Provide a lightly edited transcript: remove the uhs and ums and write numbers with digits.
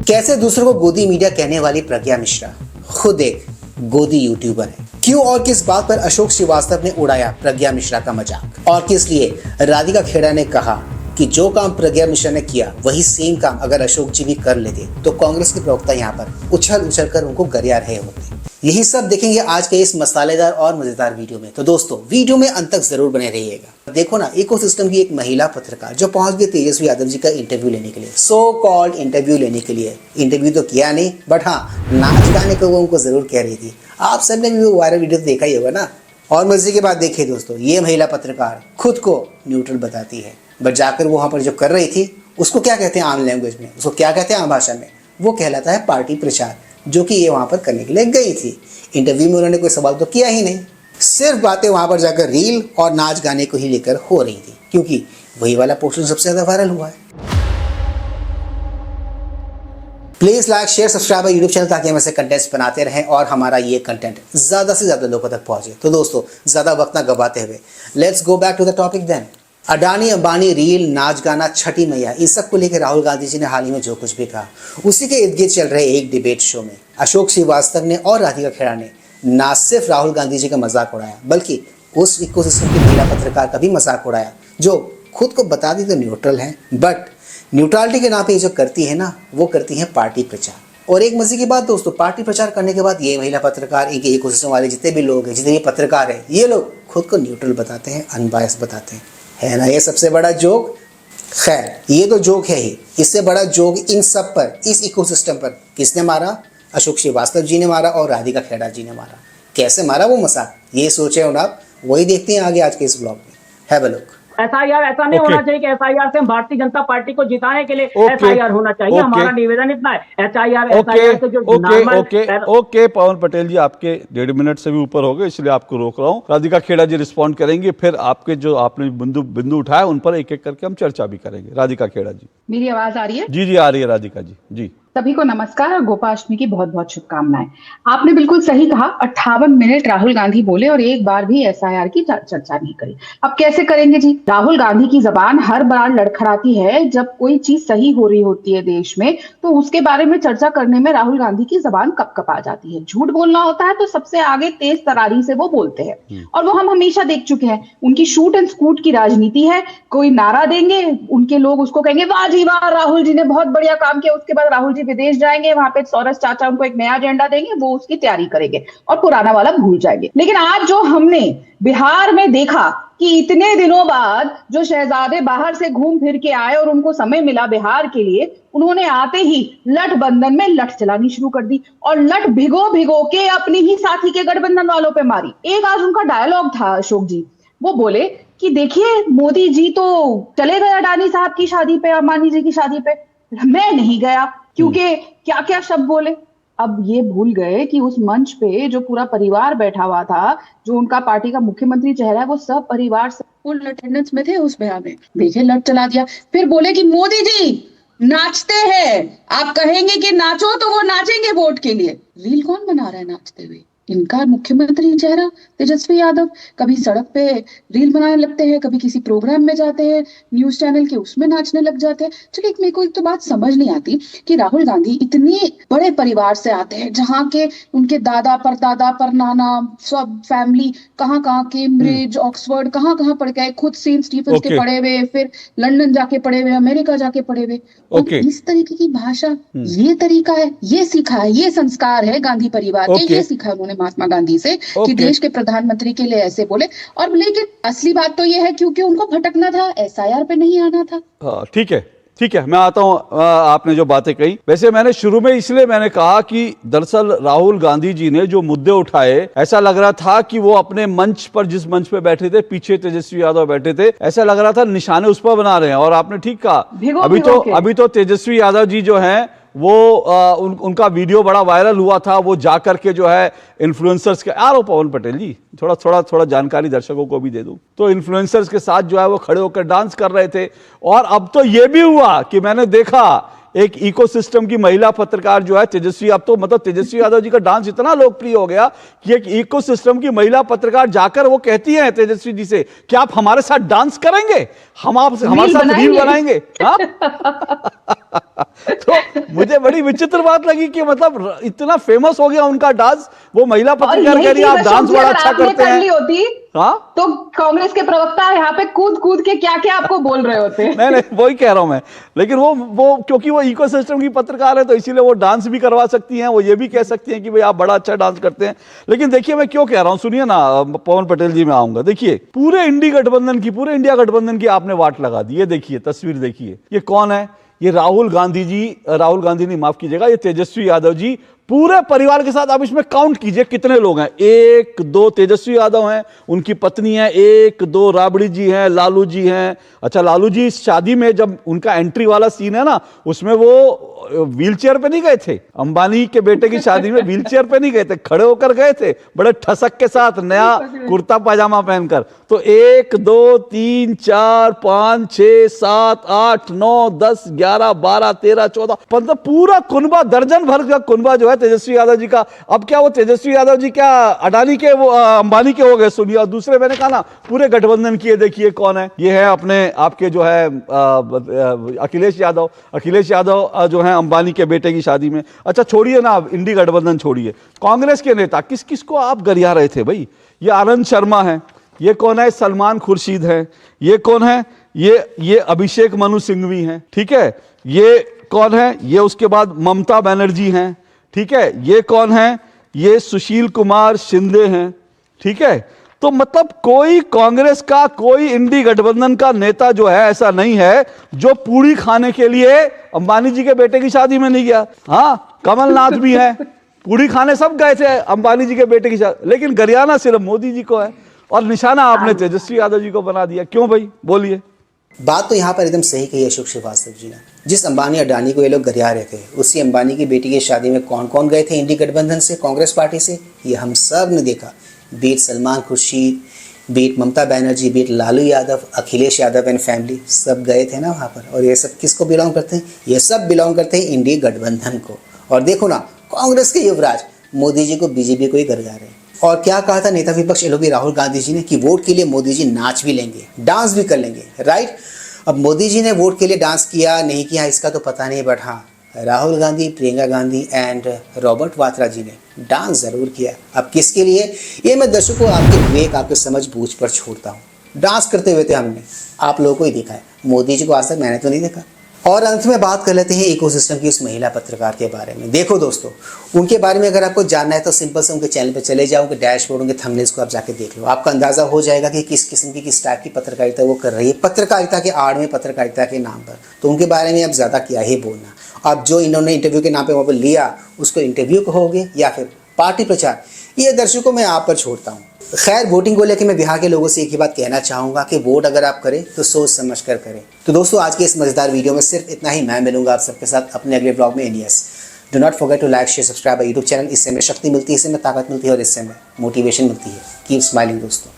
कैसे दूसरों को गोदी मीडिया कहने वाली प्रज्ञा मिश्रा खुद एक गोदी यूट्यूबर है। क्यों और किस बात पर अशोक श्रीवास्तव ने उड़ाया प्रज्ञा मिश्रा का मजाक, और किस लिए राधिका खेड़ा ने कहा कि जो काम प्रज्ञा मिश्रा ने किया वही सेम काम अगर अशोक जी भी कर लेते तो कांग्रेस के प्रवक्ता यहाँ पर उछल उछल कर उनको गरिया रहे होते। यही सब देखेंगे आज के इस मसालेदार और मजेदार वीडियो में। तो दोस्तों वीडियो में अंत तक जरूर बने रहिएगा। देखो ना, इकोसिस्टम की एक महिला पत्रकार जो पहुंच गई तेजस्वी यादव जी का इंटरव्यू लेने के लिए, सो कॉल्ड इंटरव्यू लेने के लिए। इंटरव्यू तो किया नहीं, बट हाँ नाच गाने को वो उनको जरूर कह रही थी। आप सबने भी वो वायरल वीडियो देखा ही होगा ना। और मजे की बात देखिए दोस्तों, ये महिला पत्रकार खुद को न्यूट्रल बताती है, बट जाकर वहां पर जो कर रही थी उसको क्या कहते हैं आम लैंग्वेज में, उसको क्या कहते हैं आम भाषा में, वो कहलाता है पार्टी प्रचार, जो कि ये वहां पर करने के लिए गई थी। इंटरव्यू में उन्होंने कोई सवाल तो किया ही नहीं, सिर्फ बातें वहां पर जाकर रील और नाच गाने को ही लेकर हो रही थी, क्योंकि वही वाला पोस्टर सबसे ज्यादा वायरल हुआ है। Please like share subscribe YouTube channel ताकि हम ऐसे कंटेंट्स बनाते रहें और हमारा ये कंटेंट ज्यादा से ज्यादा लोगों तक पहुंचे। तो दोस्तों ज्यादा वक्त ना गवाते हुए let's go back to the topic then. Adani Ambani reel नाच गाना छठी मैया, इस सब को लेकर राहुल गांधी जी ने हाल ही में जो कुछ भी कहा उसी के इर्द गिर्द चल रहे एक डिबेट शो में अशोक श्रीवास्तव ने और राधिका खेड़ा ने ना सिर्फ राहुल गांधी जी का मजाक उड़ाया बल्कि उस इकोसिस्टम की महिला पत्रकार का भी मजाक उड़ाया जो खुद को बता दी तो न्यूट्रल है, बट न्यूट्रलिटी के नाम पे जो करती है ना वो करती है पार्टी प्रचार। और एक मजे की बात दोस्तों, पार्टी प्रचार करने के बाद ये महिला पत्रकार, इनके इकोसिस्टम वाले जितने भी लोग हैं, जितने भी पत्रकार हैं, ये लोग खुद को न्यूट्रल बताते हैं, अनबायस बताते हैं। है ना ये सबसे बड़ा जोक। खैर ये तो जोक है ही, इससे बड़ा जोक इन सब पर, इस इकोसिस्टम पर किसने मारा? अशोक श्रीवास्तव जी ने मारा और राधिका खेड़ा जी ने मारा। कैसे मारा वो मजाक, ये सोचे हो ना आप, वही देखते हैं आगे आज के इस ब्लॉग में। Have a look. एसआईआर ऐसा नहीं होना चाहिए कि एसआईआर से हम भारतीय जनता पार्टी को जिताने के लिए एसआईआर होना चाहिए। हमारा निवेदन इतना है, एसआईआर से जो ओके पवन पटेल जी, आपके 1.5 मिनट से भी ऊपर हो गए इसलिए आपको रोक रहा हूँ। राधिका खेड़ा जी रिस्पॉन्ड करेंगे, फिर आपके जो आपने बिंदु उठाया उन पर एक एक करके हम चर्चा भी करेंगे। राधिका खेड़ा जी, मेरी आवाज आ रही है? जी आ रही है राधिका जी। जी सभी को नमस्कार और गोपाष्टमी की बहुत बहुत शुभकामनाएं। आपने बिल्कुल सही कहा, 58 मिनट राहुल गांधी बोले और एक बार भी एसआईआर की चर्चा नहीं करी। अब कैसे करेंगे जी? राहुल गांधी की जबान हर बार लड़खड़ाती है जब कोई चीज सही हो रही होती है देश में, तो उसके बारे में चर्चा करने में राहुल गांधी की जबान कप आ जाती है। झूठ बोलना होता है तो सबसे आगे तेज तरारी से वो बोलते हैं, और वो हम हमेशा देख चुके हैं। उनकी शूट एंड स्कूट की राजनीति है। कोई नारा देंगे, उनके लोग उसको कहेंगे वाह जी वाह, राहुल जी ने बहुत बढ़िया काम किया। उसके बाद राहुल जी विदेश जाएंगे, वहां पे सौरस चाचा उनको एक नया एजेंडा देंगे, वो उसकी तैयारी करेंगे और पुराना वाला भूल जाएंगे। लेकिन आज जो हमने बिहार में देखा कि इतने दिनों बाद जो शहजादे बाहर से घूम फिर के आए और उनको समय मिला बिहार के लिए, उन्होंने आते ही लठ बंधन में लठ चलानी शुरू कर दी और लठ भिगो भिगो के अपनी ही साथी के गठबंधन वालों पे मारी। एक आज उनका डायलॉग था अशोक जी, वो बोले कि देखिए मोदी जी तो चले गए अडानी साहब की शादी पे, अंबानी जी की शादी पे, मैं नहीं गया, क्योंकि क्या क्या शब्द बोले। अब ये भूल गए कि उस मंच पे जो पूरा परिवार बैठा हुआ था, जो उनका पार्टी का मुख्यमंत्री चेहरा है, वो सब परिवार फुल अटेंडेंस में थे उस बयान में। देखिए लठ चला दिया, फिर बोले कि मोदी जी नाचते हैं, आप कहेंगे कि नाचो तो वो नाचेंगे वोट के लिए। रील कौन बना रहा है नाचते हुए? इनका मुख्यमंत्री चेहरा तेजस्वी यादव। कभी सड़क पे रील बनाने लगते हैं, कभी किसी प्रोग्राम में जाते हैं न्यूज चैनल के, उसमें नाचने लग जाते हैं। चलिए मेरे को एक तो बात समझ नहीं आती कि राहुल गांधी इतने बड़े परिवार से आते हैं जहाँ के उनके दादा पर नाना सब फैमिली कहाँ कैम्ब्रिज ऑक्सफोर्ड कहाँ पढ़ गए, खुद सेंट स्टीफेंस के पढ़े हुए, फिर लंदन जाके पढ़े हुए, अमेरिका जाके पढ़े हुए। और इस तरीके की भाषा, ये तरीका है, ये सीखा है, ये संस्कार है गांधी परिवार के, ये सीखा है महात्मा गांधी से कि देश के प्रधानमंत्री के लिए ऐसे बोले। और लेकिन असली बात तो ये है क्योंकि उनको भटकना था, एसआईआर पे नहीं आना था। ठीक है मैं आता हूं। आपने जो बातें कही, वैसे मैंने शुरू में इसलिए मैंने कहा कि दरअसल राहुल गांधी जी ने जो मुद्दे उठाए, ऐसा लग रहा था कि वो अपने मंच पर, जिस मंच पे बैठे थे, पीछे तेजस्वी यादव बैठे थे, ऐसा लग रहा था निशाने उस पर बना रहे हैं। और आपने ठीक कहा, अभी तो तेजस्वी यादव जी जो हैं वो उनका वीडियो बड़ा वायरल हुआ था, वो जाकर के जो है इन्फ्लुएंसर्स के, आ रहा हूं पवन पटेल जी, थोड़ा जानकारी दर्शकों को भी दे दूं, तो इन्फ्लुएंसर्स के साथ जो है वो खड़े होकर डांस कर रहे थे। और अब तो ये भी हुआ कि मैंने देखा एक इकोसिस्टम की महिला पत्रकार जो है तेजस्वी, अब तो मतलब तेजस्वी यादव जी का डांस इतना लोकप्रिय हो गया कि एक इकोसिस्टम की महिला पत्रकार जाकर वो कहती है तेजस्वी जी से कि आप हमारे साथ डांस करेंगे, हम आपसे हमारे साथ रील बनाएंगे। तो मुझे बड़ी विचित्र बात लगी कि मतलब इतना फेमस हो गया उनका डांस, वो महिला पत्रकार कह रही है आप डांस बड़ा अच्छा करते हैं। हाँ, तो कांग्रेस के प्रवक्ता यहाँ पे कूद कूद के क्या क्या आपको बोल रहे होते हैं। नहीं वही कह रहा हूं मैं, लेकिन वो क्योंकि वो इकोसिस्टम की पत्रकार है तो इसीलिए वो डांस भी करवा सकती हैं, वो ये भी कह सकती हैं कि भाई आप बड़ा अच्छा डांस करते हैं। लेकिन देखिए मैं क्यों कह रहा हूं, सुनिए ना पवन पटेल जी, मैं आऊंगा। देखिए पूरे इंडिया गठबंधन की आपने वाट लगा दी। ये देखिए तस्वीर देखिए, ये कौन है? ये राहुल गांधी नहीं, माफ कीजिएगा, ये तेजस्वी यादव जी पूरे परिवार के साथ। आप इसमें काउंट कीजिए कितने लोग हैं। 1 2 तेजस्वी यादव हैं, उनकी पत्नी है, 1 2 राबड़ी जी हैं, लालू जी हैं। अच्छा, लालू जी इस शादी में जब उनका एंट्री वाला सीन है ना, उसमें वो व्हीलचेयर पे नहीं गए थे। अंबानी के बेटे की शादी में व्हीलचेयर पे नहीं गए थे, खड़े होकर गए थे, बड़े ठसक के साथ, नया कुर्ता पाजामा पहनकर। तो 1 2 3 4 5 6 7 8 9 10 11 12 13 14 15 पूरा कुनबा, दर्जन भर का कुनबा जो है तेजस्वी यादव जी का। अब क्या वो तेजस्वी यादव जी क्या अडानी के, वो अंबानी के हो गए? सुनिए। और दूसरे मैंने कहा ना पूरे गठबंधन की, देखिए कौन है? ये है अपने आपके जो है अखिलेश यादव जो है अंबानी के बेटे की शादी में। अच्छा छोड़िए ना, अब इंडी गठबंधन छोड़िए, कांग्रेस के नेता किस किस को आप गरिया रहे थे भाई? ये आनंद शर्मा है, ये कौन है? सलमान खुर्शीद है, ये कौन है? ये अभिषेक मनु सिंघवी हैं, ठीक है। ये कौन है? ये उसके बाद ममता बनर्जी हैं, ठीक है। ये कौन है? ये सुशील कुमार शिंदे हैं, ठीक है। तो मतलब कोई कांग्रेस का, कोई इंडी गठबंधन का नेता जो है ऐसा नहीं है जो पूरी खाने के लिए अंबानी जी के बेटे की शादी में नहीं गया। हाँ, कमलनाथ भी है, पूरी खाने सब गए थे अंबानी जी के बेटे की शादी, लेकिन गरियाना सिर्फ मोदी जी को है। और निशाना आपने तेजस्वी यादव जी को बना दिया, क्यों भाई? बोलिए। बात तो यहाँ पर एकदम सही कही अशोक श्रीवास्तव जी ने। जिस अंबानी अडानी को ये लोग गरिया रहे थे, उसी अंबानी की बेटी की शादी में कौन कौन गए थे इंडी गठबंधन से, कांग्रेस पार्टी से? ये हम सब ने देखा। Beat Salman Khurshid, beat Mamata Banerjee, beat Lalu Yadav, Akhilesh Yadav and family, सब गए थे ना वहाँ पर। और ये सब किसको बिलोंग करते हैं? ये सब बिलोंग करते हैं इंडी गठबंधन को। और देखो ना, कांग्रेस के युवराज मोदी जी को, बीजेपी को ही गरिया रहे हैं। और क्या कहा था नेता विपक्ष एलओपी राहुल गांधी जी ने कि वोट के लिए मोदी जी नाच भी लेंगे, डांस भी कर लेंगे, राइट। अब मोदी जी ने वोट के लिए डांस किया नहीं किया इसका तो पता नहीं, बट हाँ, राहुल गांधी, प्रियंका गांधी एंड रॉबर्ट वाड्रा जी ने डांस जरूर किया। अब किसके लिए, ये मैं दर्शकों आपके विवेक, आपके समझ बूझ पर छोड़ता हूँ। डांस करते हुए थे हमने, आप लोगों को ही देखा है, मोदी जी को आज तक मैंने तो नहीं देखा। और अंत में बात कर लेते हैं इकोसिस्टम की उस महिला पत्रकार के बारे में। देखो दोस्तों, उनके बारे में अगर आपको जानना है तो सिंपल से उनके चैनल पर चले जाओ, उनके डैशबोर्ड, उनके थंबनेल्स को आप जाके देख लो। आपका अंदाजा हो जाएगा कि किस किस्म की, किस टाइप की पत्रकारिता वो कर रही है, पत्रकारिता के आड़ में, पत्रकारिता के नाम पर। तो उनके बारे में अब ज़्यादा क्या ही बोलना। अब जो इन्होंने इंटरव्यू के नाम पर वहाँ पर लिया, उसको इंटरव्यू कहोगे या फिर पार्टी प्रचार, ये दर्शकों मैं आप पर छोड़ता हूँ। खैर, वोटिंग को लेकर मैं बिहार के लोगों से एक ही बात कहना चाहूँगा कि वोट अगर आप करें तो सोच समझ कर करें। तो दोस्तों, आज के इस मजेदार वीडियो में सिर्फ इतना ही। मैं मिलूंगा आप सबके साथ अपने अगले ब्लॉग में। एनियस, do not forget to like, share, subscribe YouTube channel. इससे हमें शक्ति मिलती है, इससे हमें ताकत मिलती है और इससे हमें मोटिवेशन मिलती है। कीप स्माइलिंग दोस्तों।